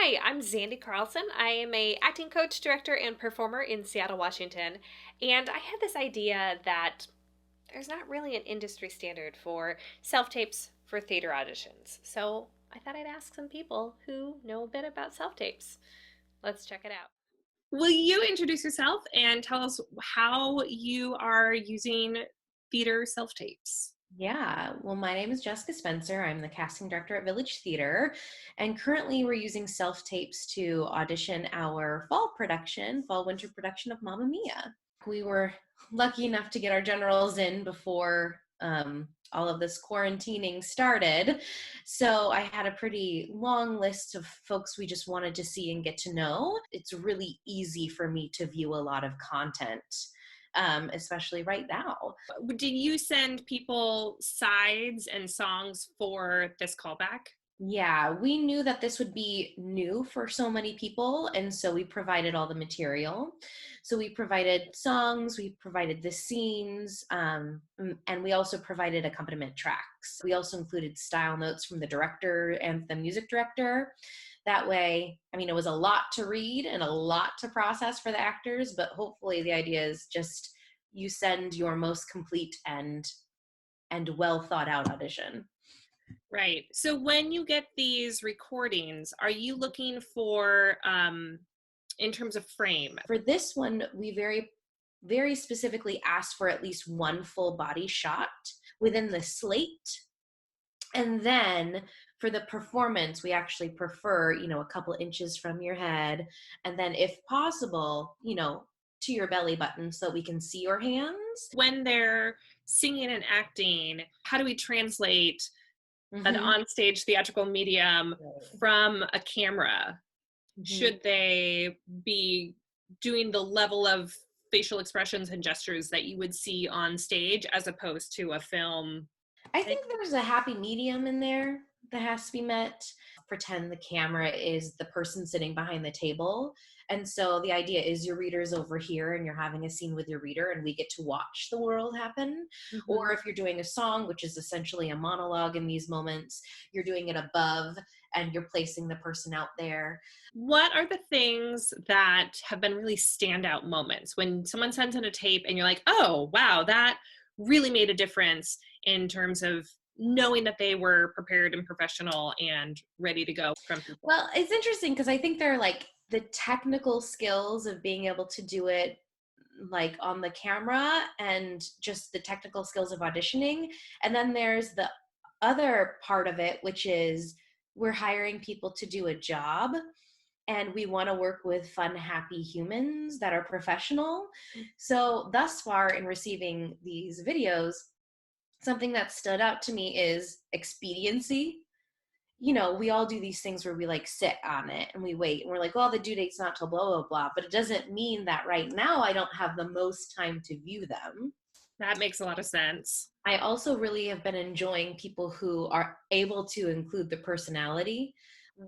Hi, I'm Zandi Carlson. I am a acting coach, director, and performer in Seattle, Washington. And I had this idea that there's not really an industry standard for self-tapes for theater auditions. So I thought I'd ask some people who know a bit about self-tapes. Let's check it out. Will you introduce yourself and tell us how you are using theater self-tapes? Yeah, well, my name is Jessica Spencer. I'm the casting director at Village Theater, and currently we're using self tapes to audition our fall winter production of Mamma Mia. We were lucky enough to get our generals in before all of this quarantining started. So I had a pretty long list of folks we just wanted to see and get to know. It's really easy for me to view a lot of content, especially right now. Did you send people sides and songs for this callback? Yeah, we knew that this would be new for so many people, and so we provided all the material. So we provided songs, we provided the scenes, and we also provided accompaniment tracks. We also included style notes from the director and the music director. That way, I mean, it was a lot to read and a lot to process for the actors, but hopefully the idea is just you send your most complete and well thought out audition. Right. So when you get these recordings, are you looking for, in terms of frame? For this one, we very specifically asked for at least one full body shot within the slate. And then for the performance, we actually prefer, a couple inches from your head. And then if possible, to your belly button so we can see your hands. When they're singing and acting, how do we translate an Mm-hmm. onstage theatrical medium from a camera? Mm-hmm. Should they be doing the level of facial expressions and gestures that you would see on stage as opposed to a film? I think there's a happy medium in there that has to be met. Pretend the camera is the person sitting behind the table. And so the idea is your reader's over here and you're having a scene with your reader and we get to watch the world happen. Mhm. Or if you're doing a song, which is essentially a monologue in these moments, you're doing it above and you're placing the person out there. What are the things that have been really standout moments when someone sends in a tape and you're like, oh, wow, that really made a difference in terms of knowing that they were prepared and professional and ready to go from people? Well, it's interesting because I think they're like the technical skills of being able to do it like on the camera and just the technical skills of auditioning. And then there's the other part of it, which is we're hiring people to do a job and we want to work with fun, happy humans that are professional. So, thus far in receiving these videos, something that stood out to me is expediency. We all do these things where we like sit on it and we wait and we're like, well, the due date's not till blah, blah, blah. But it doesn't mean that right now I don't have the most time to view them. That makes a lot of sense. I also really have been enjoying people who are able to include the personality.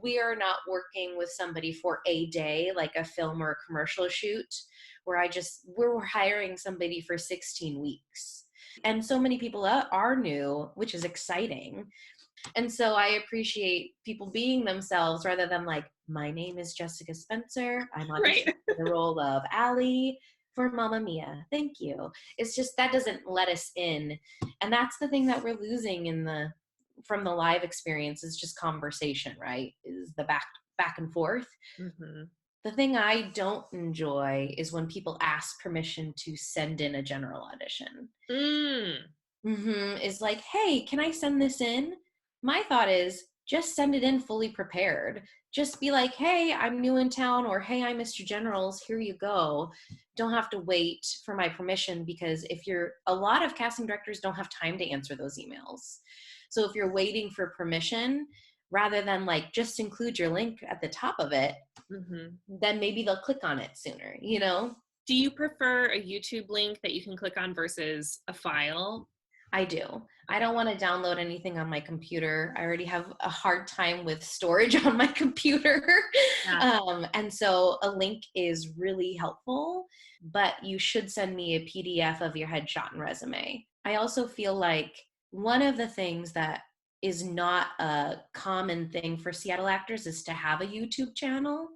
We are not working with somebody for a day, like a film or a commercial shoot, we're hiring somebody for 16 weeks. And so many people are new, which is exciting. And so I appreciate people being themselves rather than like, my name is Jessica Spencer. I'm auditioning Right. for the role of Allie for Mamma Mia. Thank you. It's just that doesn't let us in. And that's the thing that we're losing from the live experience is just conversation, right? Is the back and forth. Mm-hmm. The thing I don't enjoy is when people ask permission to send in a general audition. Mm. Is like, hey, can I send this in? My thought is just send it in fully prepared. Just be like, hey, I'm new in town, or hey, I'm Mr. Generals, here you go. Don't have to wait for my permission because a lot of casting directors don't have time to answer those emails. So if you're waiting for permission, rather than like just include your link at the top of it, Mm-hmm. then maybe they'll click on it sooner. Do you prefer a YouTube link that you can click on versus a file? I do. I don't want to download anything on my computer. I already have a hard time with storage on my computer. Yeah. And so a link is really helpful, but you should send me a PDF of your headshot and resume. I also feel like one of the things that is not a common thing for Seattle actors, is to have a YouTube channel.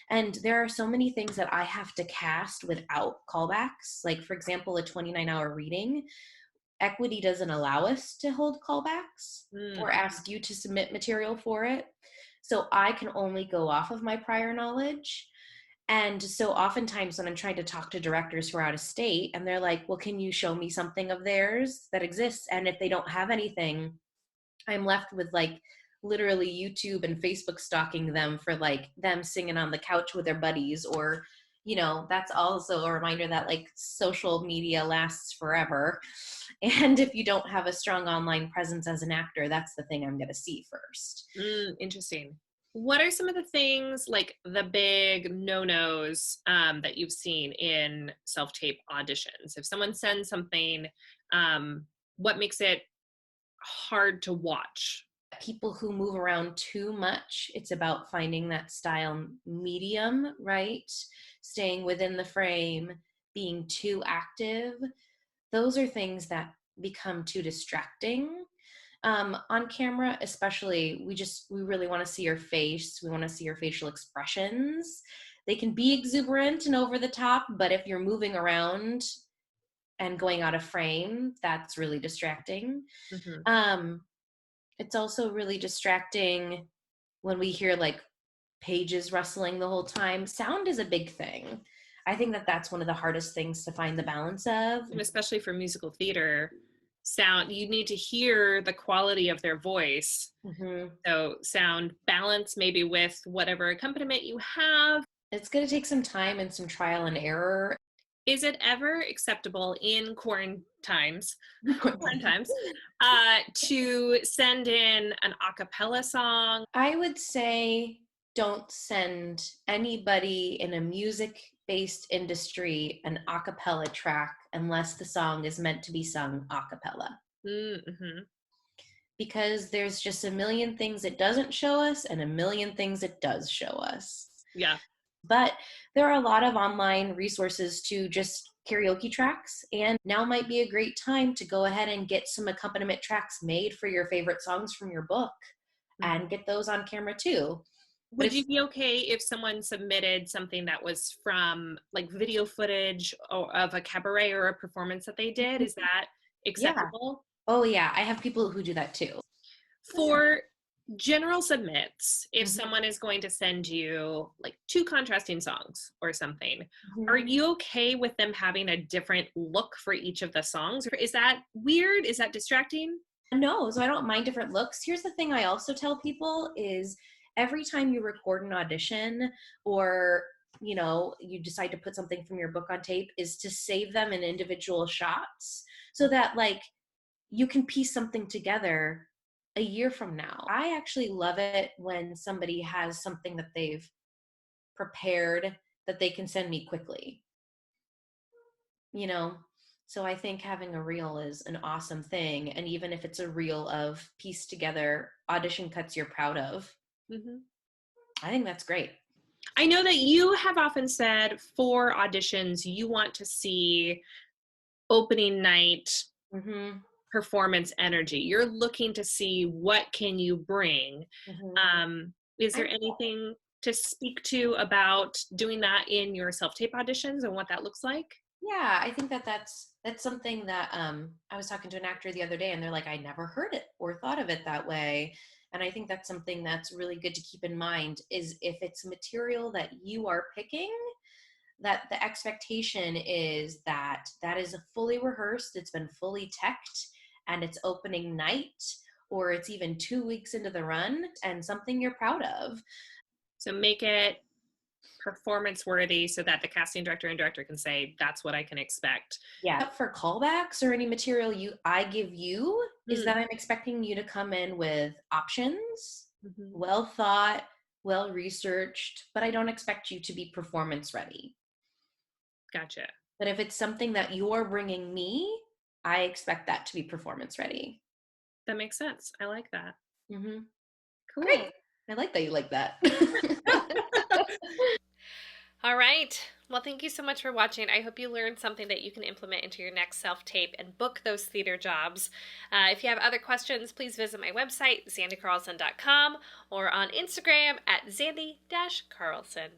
And there are so many things that I have to cast without callbacks. Like, for example, a 29-hour reading, Equity doesn't allow us to hold callbacks or ask you to submit material for it. So I can only go off of my prior knowledge. And so oftentimes when I'm trying to talk to directors who are out of state and they're like, well, can you show me something of theirs that exists? And if they don't have anything, I'm left with like literally YouTube and Facebook stalking them for like them singing on the couch with their buddies, or, you know, that's also a reminder that like social media lasts forever. And if you don't have a strong online presence as an actor, that's the thing I'm going to see first. Interesting. What are some of the things, like the big no-nos that you've seen in self-tape auditions? If someone sends something, what makes it hard to watch? People who move around too much. It's about finding that style medium, right? Staying within the frame, being too active. Those are things that become too distracting. On camera, especially, we really want to see your face. We want to see your facial expressions. They can be exuberant and over the top, but if you're moving around and going out of frame, that's really distracting. Mm-hmm. It's also really distracting when we hear like pages rustling the whole time. Sound is a big thing. I think that that's one of the hardest things to find the balance of. And especially for musical theater, sound, you need to hear the quality of their voice. Mm-hmm. So sound balance maybe with whatever accompaniment you have. It's going to take some time and some trial and error. Is it ever acceptable in quarantine times to send in an a cappella song? I would say don't send anybody in a music-based industry an a cappella track unless the song is meant to be sung a cappella. Mm-hmm. Because there's just a million things it doesn't show us and a million things it does show us. Yeah. But there are a lot of online resources to just karaoke tracks, and now might be a great time to go ahead and get some accompaniment tracks made for your favorite songs from your book and get those on camera too. Would you be okay if someone submitted something that was from like video footage of a cabaret or a performance that they did? Is that acceptable? Yeah. Oh yeah, I have people who do that too. For general submits, if someone is going to send you like two contrasting songs or something, are you okay with them having a different look for each of the songs? Or is that weird? Is that distracting? No, so I don't mind different looks. Here's the thing I also tell people is every time you record an audition, or you know, you decide to put something from your book on tape, is to save them in individual shots so that like you can piece something together a year from now. I actually love it when somebody has something that they've prepared that they can send me quickly. You know, so I think having a reel is an awesome thing. And even if it's a reel of pieced together audition cuts you're proud of, I think that's great. I know that you have often said for auditions, you want to see opening night performance energy. You're looking to see what can you bring. Is there anything to speak to about doing that in your self-tape auditions and what that looks like? Yeah, I think that that's something that I was talking to an actor the other day and they're like, I never heard it or thought of it that way. And I think that's something that's really good to keep in mind, is if it's material that you are picking, that the expectation is that that is fully rehearsed, it's been fully teched, and it's opening night, or it's even 2 weeks into the run, and something you're proud of. So make it performance worthy so that the casting director and director can say, that's what I can expect. Yeah. For callbacks or any material I give you is that I'm expecting you to come in with options, well thought, well researched, but I don't expect you to be performance ready. Gotcha. But if it's something that you're bringing me, I expect that to be performance ready. That makes sense. I like that. Cool. Great. I like that you like that. All right. Well, thank you so much for watching. I hope you learned something that you can implement into your next self-tape and book those theater jobs. If you have other questions, please visit my website, zandicarlson.com, or on Instagram at Zandi-Carlson.